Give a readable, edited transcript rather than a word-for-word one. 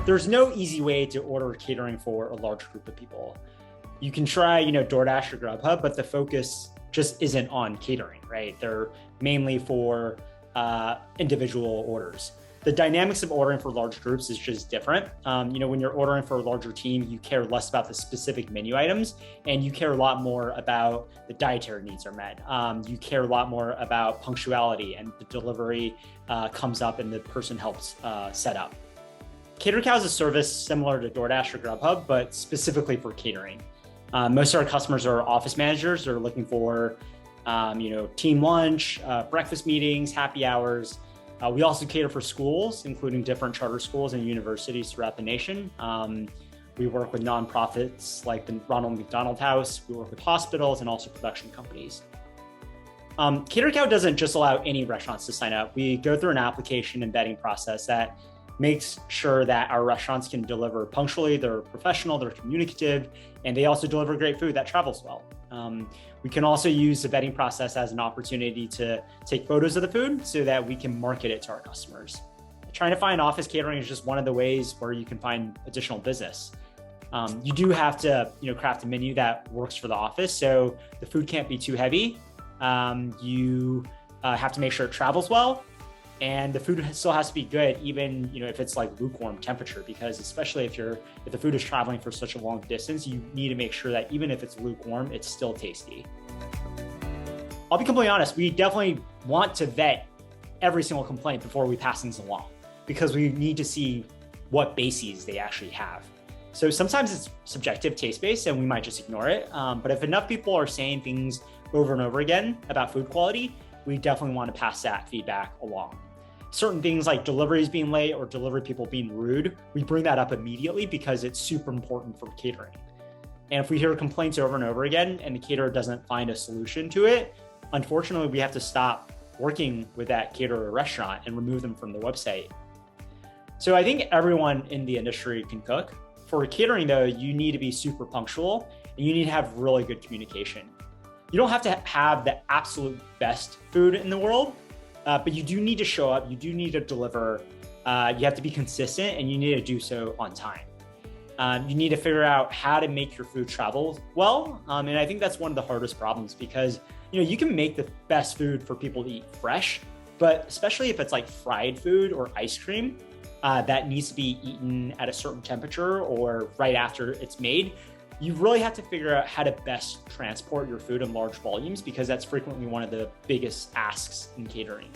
there's no easy way to order catering for a large group of people. You can try, DoorDash or Grubhub, but the focus just isn't on catering, right? They're mainly for individual orders. The dynamics of ordering for large groups is just different. When you're ordering for a larger team, you care less about the specific menu items, and you care a lot more about the dietary needs are met. You care a lot more about punctuality, and the delivery comes up and the person helps set up. CaterCow is a service similar to DoorDash or Grubhub, but specifically for catering. Most of our customers are office managers. They're looking for, team lunch, breakfast meetings, happy hours. We also cater for schools, including different charter schools and universities throughout the nation. We work with nonprofits like the Ronald McDonald House. We work with hospitals and also production companies. CaterCow doesn't just allow any restaurants to sign up. We go through an application and vetting process that makes sure that our restaurants can deliver punctually, they're professional, they're communicative, and they also deliver great food that travels well. We can also use the vetting process as an opportunity to take photos of the food so that we can market it to our customers. Trying to find office catering is just one of the ways where you can find additional business. You do have to, craft a menu that works for the office, so the food can't be too heavy. You have to make sure it travels well, and the food still has to be good, even if it's like lukewarm temperature, because especially if the food is traveling for such a long distance, you need to make sure that even if it's lukewarm, it's still tasty. I'll be completely honest, we definitely want to vet every single complaint before we pass things along, because we need to see what bases they actually have. So sometimes it's subjective taste-based and we might just ignore it. But if enough people are saying things over and over again about food quality, we definitely want to pass that feedback along. Certain things like deliveries being late or delivery people being rude, we bring that up immediately because it's super important for catering. And if we hear complaints over and over again and the caterer doesn't find a solution to it, unfortunately, we have to stop working with that caterer or restaurant and remove them from the website. So I think everyone in the industry can cook. For catering though, you need to be super punctual and you need to have really good communication. You don't have to have the absolute best food in the world, but you do need to show up, you do need to deliver, you have to be consistent and you need to do so on time. You need to figure out how to make your food travel well. And I think that's one of the hardest problems because you can make the best food for people to eat fresh, but especially if it's like fried food or ice cream that needs to be eaten at a certain temperature or right after it's made, you really have to figure out how to best transport your food in large volumes because that's frequently one of the biggest asks in catering.